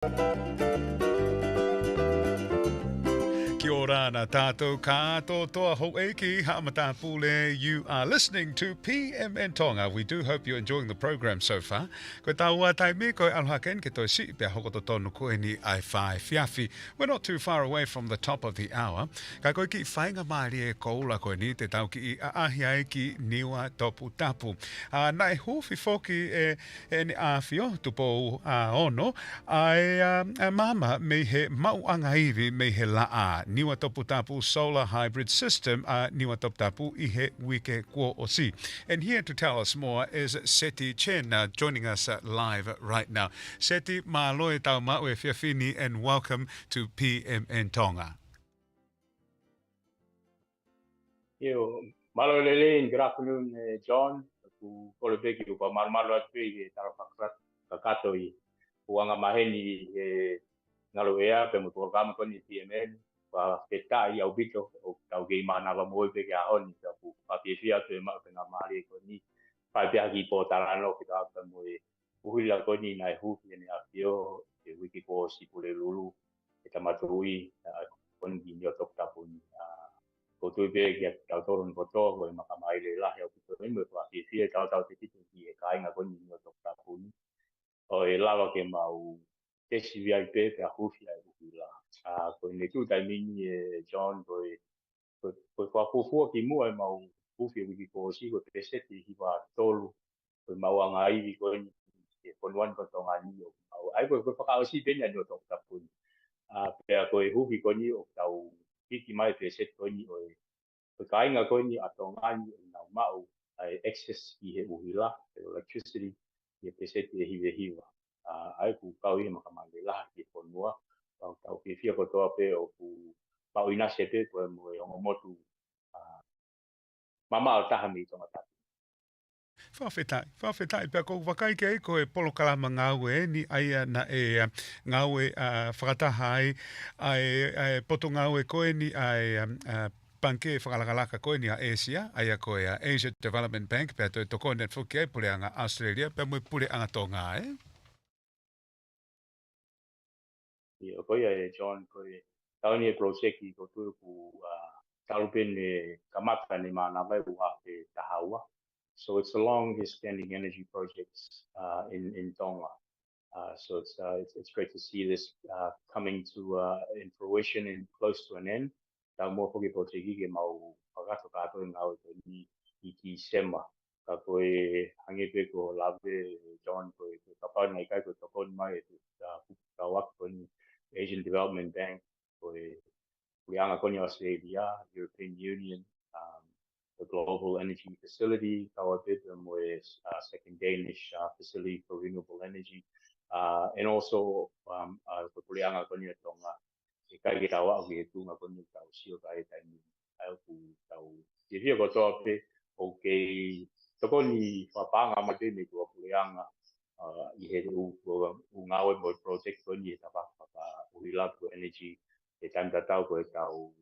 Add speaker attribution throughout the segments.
Speaker 1: Kia ora na tātou katoa ho'eki ha'amatapule. You are listening to PM Tonga. We do hope you're enjoying the program so far. Ko taua taimi ko aloha ken ke toi si pe hokoto tonu koe ni ai whae whiawhi. We're not too far away from the top of the hour. Ka koe ki whainga maari e koula koe ni te tau ki I ahi ai ki Niuatoputapu. Nai huufi foki e ni Afio, Tupou ono, ai maama me he mauanga iwi me he laa. Niuatoputapu Solar Hybrid System, Niuatoputapu I he uike kua o si. And here to tell us more is Seti Chen, joining us live right now. Seti, maloe tau mau e whiawhini and welcome to PMN Tonga.
Speaker 2: Yo, malo lele, good afternoon, John. Ku kole beki ko malo atu I taro pakrat kakato I uanga maheni ngalo ea pe mo programa ko ni PMN pa peta I au bito o tau ge mana va mo pe ga on ta ku pa pia tu ma pe na mari ko ni pa pia ki po tarano ki ta pa mo uhila ko ni nai hu ni afio e wiki ko si pule lulu e tamatui kon gi ni tok tapu ni ko tu be ki tau toron ko to ko makamai le la he ko ni mo pa pia tau te ki e kai nga ko ni tok tapu ni o e lava ke mau te si VIP pe a hufi ai la ko ne tu tai mini John ko fu ki mu ai mau hufi ki ko si ko te seti ki va tolu ko mau anga I ko ni ko wan ko tonga ni o ai ko ka si pe ni no to ta pu pe ko e hufi ko ni o tau ki mai te set ko ni o ko kai nga ko ni a tonga ni na mau ai excess ki he uhila electricity ye te seti hive hiva ai ku kau I makamai la ki ponua tau ki fia ko toa pe o ku pau ina se pe ko mo e o motu mama o taha mi tonga tatu.
Speaker 1: Whawhetai, pia ko wakaike ai ko e polo kalama ngāwe ni aia na e ngāwe whakataha ai poto ngāwe koe ni ai panke whakalakalaka koe ni a Asia, aia koe a Asia Development Bank, pia toi toko net fuki ai pule anga Australia, pia mui pule anga tō ngā e.
Speaker 2: Ia koe e John koe tauni e proseki ko turu ku talupen e kamata ni mana vai ua pe tahaua. So it's a long standing energy projects in Tonga. So it's great to see this coming to in fruition and close to an end. Tau mo poki po te hige mau pagato kato I ngau te ni I ki sema. Ka koe hange pe ko lawe John koe kapau ngai kai ko tokon mai e ka wak ko ni Asian Development Bank koe Kuianga koni Australia, European Union, the Global Energy Facility, Kawabit, second Danish facility for renewable energy, and also Kuianga koni Tonga, kai ki tawa ki tunga koni tau sio kai tai ni ai ku tau ki hia ko tope o ke toko ni whapanga ma te me kua Kuianga I he u ngawe mo project koni ta whaka uhila ku energy e tanta tau ko e tau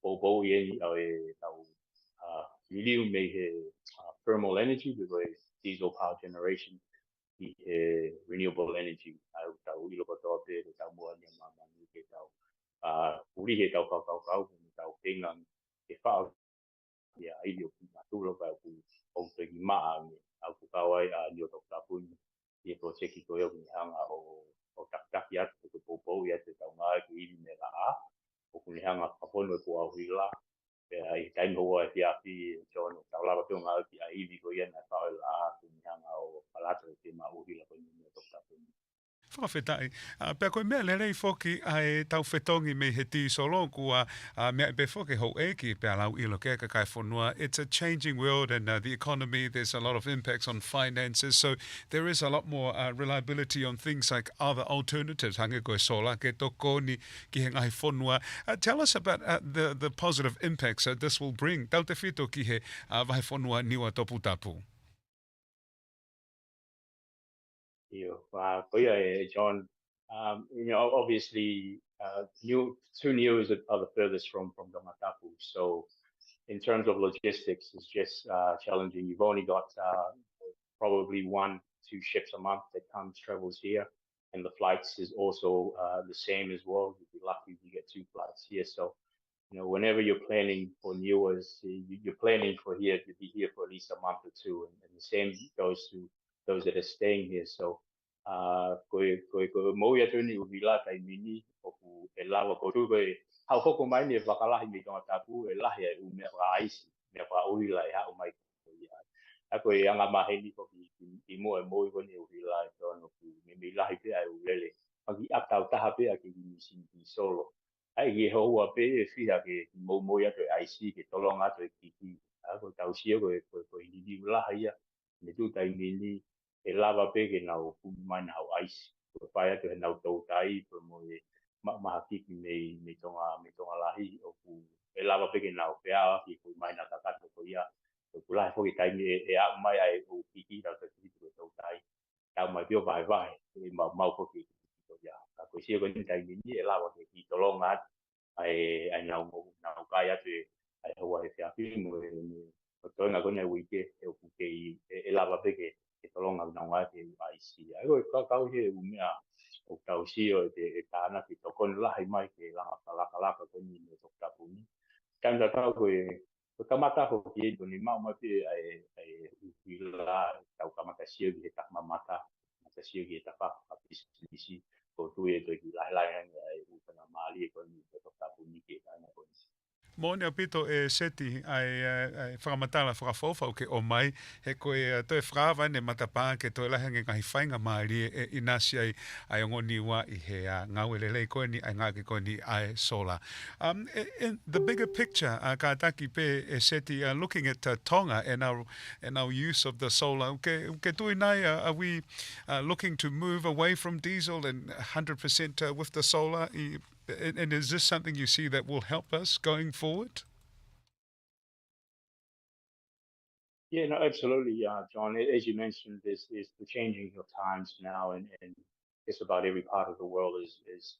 Speaker 2: popo I ni au e tau miliu me he thermal energy ko e diesel power generation I he renewable energy au tau ilo ko tope e tau mua ni mama ni ke tau uri he tau kau tau pengang e whao ia ili o ki maturo ka ku o te ki maa me au ku kawai ni o tok tapuni I e projeki ko e o ni hanga o taktaki atu ko popo I atu tau ngā ki ili me la a o kuni hanga kapono ko a huila I taimi hoa e whiawhi John o tau lawa pio ngā ki a iwi ko iana kau la a kuni hanga o palata o te ma uhila ko ni o tok tapuni.
Speaker 1: Whawhetai. Pea koe mea lerei foki ai tau whetongi me he tī solo kua mea be foki hou eki pea lau ilo ke kai whanua. It's a changing world and the economy, there's a lot of impacts on finances, so there is a lot more reliability on things like other alternatives. Hange koe sola ke toko ni ki he ngai whanua. Tell us about the positive impacts that this will bring. Tau te whito ki he vai whanua Niuatoputapu.
Speaker 2: John, obviously, two news are the furthest from the Matapu. So, in terms of logistics, it's just challenging. You've only got probably 1-2 ships a month that travels here. and the flights is also the same as well. You'd be lucky if you get 2 flights here. So whenever you're planning for Niuas, you're planning for here to be here for at least a month or two, and the same goes to those that are staying here. So, ko mo ia tuni uvila kai mini o ku e lawa ko tu koe hau hoko mai ni wakalahi mi tonga tapu e lahi ai u mea aisi, mea uvila e hau mai ko ia. A koe anga maheni ko ki mo e mo i koni uvila e tono ku me lahi pe ai ulele. Pagi aptau taha pe a ki ni solo. Ai ki ho ua pe e whiha ke mo ia to IC ke tolonga to ki ko tau sia ko ni la ia me tu tai ni e lava pe ke nau pu mai nau IC ko pai to nau to tai ko mo e ma ki me tonga lahi o ku e lava pe ke nau pe a ki ko mai na ta ko ia ko la fo ki tai e a mai ai o ki da ki ko to tai tau mai pio vai e mau ko ki ko ia ko sia ko ni tai ni e lava ke ki tolonga ai nau kai atu ai hoa e whiawhi mo o toi ngā kone uike e o kuke e lava peke e tolonga nau ngā te ai si. Ai oi kau he u mea o tau si o e tāna ki tokon lahi mai ke langa laka koni me tok tapu ni. Kanda tau ko kamata ko ki e doni mau mai pe ai uila tau kamata sio ki he tak mamata mata sio ki he tak pisi ko tu e to ki lahi ai u kana mali e koni me tok tapu ni ke kana koni.
Speaker 1: Mōne o pito e seti ai whakamatala whakawhawhau ke o mai he koe toi whakawa ne matapā ke toi lahange ngahi whainga maari e inasi ai ongo niwa i he ngau elelei koe ni ai ngā ke koe ni ai solar. In the bigger picture, ka taki pe e seti looking at Tonga and our use of the solar, ke tui nai, are we looking to move away from diesel and 100% with the solar? And is this something you see that will help us going forward?
Speaker 2: Yeah, no, absolutely, John. As you mentioned, this is the changing of times now, and just about every part of the world is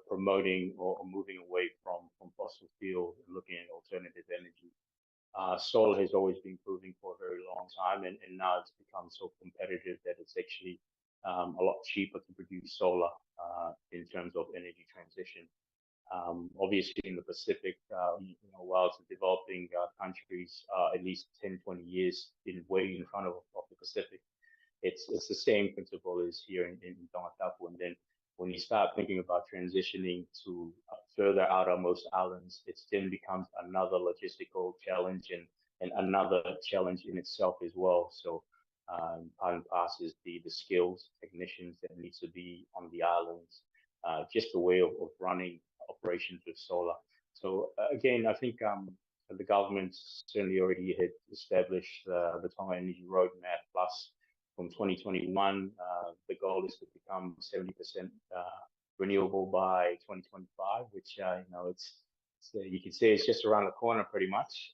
Speaker 2: promoting or moving away from fossil fuel and looking at alternative energy. Solar has always been proving for a very long time, and now it's become so competitive that it's actually a lot cheaper to produce solar in terms of energy transition. Obviously, in the Pacific, while it's developing countries, at least 10, 20 years way in front of the Pacific, it's the same principle as here in Tongatapu. And then when you start thinking about transitioning to further outermost islands, it then becomes another logistical challenge and another challenge in itself as well. So part and parcel is the skills, technicians that needs to be on the islands, just the way of running operations with solar. So again, I think the government certainly already had established the Tonga Energy Roadmap Plus from 2021. The goal is to become 70% renewable by 2025, which it's you can say it's just around the corner pretty much,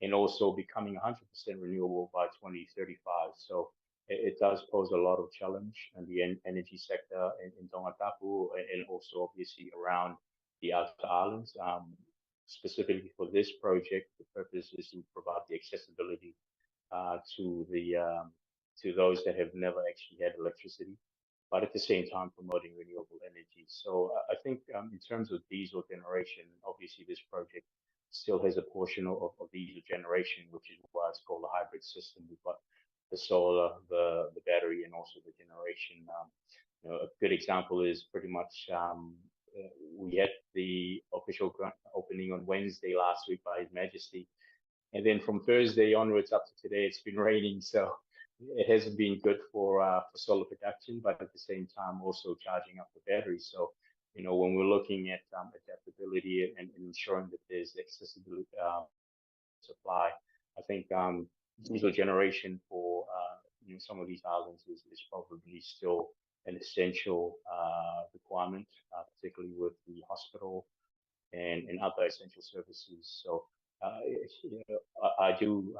Speaker 2: and also becoming 100% renewable by 2035. So it does pose a lot of challenge in the energy sector in Tongatapu and also obviously around the outer islands. Specifically for this project, the purpose is to provide the accessibility to those that have never actually had electricity, but at the same time promoting renewable energy. So I think in terms of diesel generation, obviously this project still has a portion of diesel generation, which is why it's called a hybrid system. We've got the solar, the battery, and also the generation. A good example is pretty much we had the official opening on Wednesday last week by His Majesty, and then from Thursday onwards up to today, it's been raining, so it hasn't been good for solar production, but at the same time also charging up the battery. So when we're looking at adaptability and ensuring that there's accessibility supply, I think diesel generation for some of these islands is probably still an essential requirement, particularly with the hospital and other essential services. So I do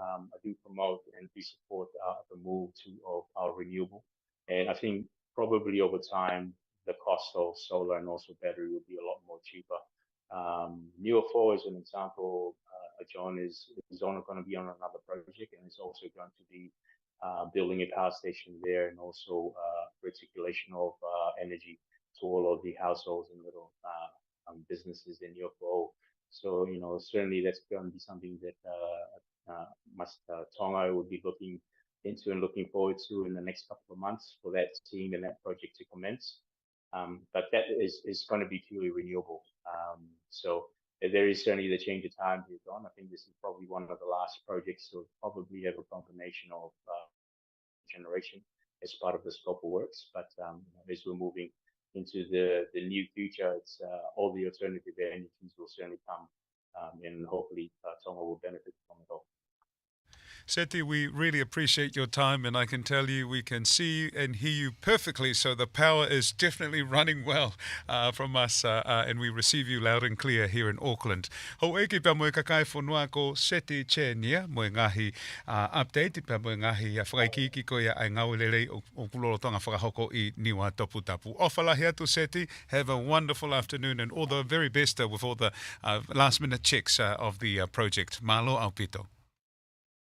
Speaker 2: promote and do support the move of our renewable, and I think probably over time the cost of solar and also battery will be a lot more cheaper. Niuatoputapu, as an example, John is only going to be on another project, and it's also going to be building a power station there, and also reticulation of energy to all of the households and little businesses in Niuatoputapu. So, certainly that's going to be something that Tonga will be looking into and looking forward to in the next couple of months for that team and that project to commence. But that is going to be purely renewable. So there is certainly the change of time here, Don. I think this is probably one of the last projects, so probably have a combination of generation as part of the scope of works. But as we're moving into the new future, it's all the alternative energies will certainly come, and hopefully Tonga will benefit from it all.
Speaker 1: Seti, we really appreciate your time, and I can tell you we can see and hear you perfectly, so the power is definitely running well from us, and we receive you loud and clear here in Auckland. Ho'oiki pa moe kakai whanua ko Seti Chen ia, moe ngahi update, pa moe ngahi fakaikiiki ko ia ai ngauelele o kulorotonga whakahoko I Niuatoputapu. Ofalahi atu Seti, have a wonderful afternoon and all the very best with all the last minute checks of the project. Malo au pito.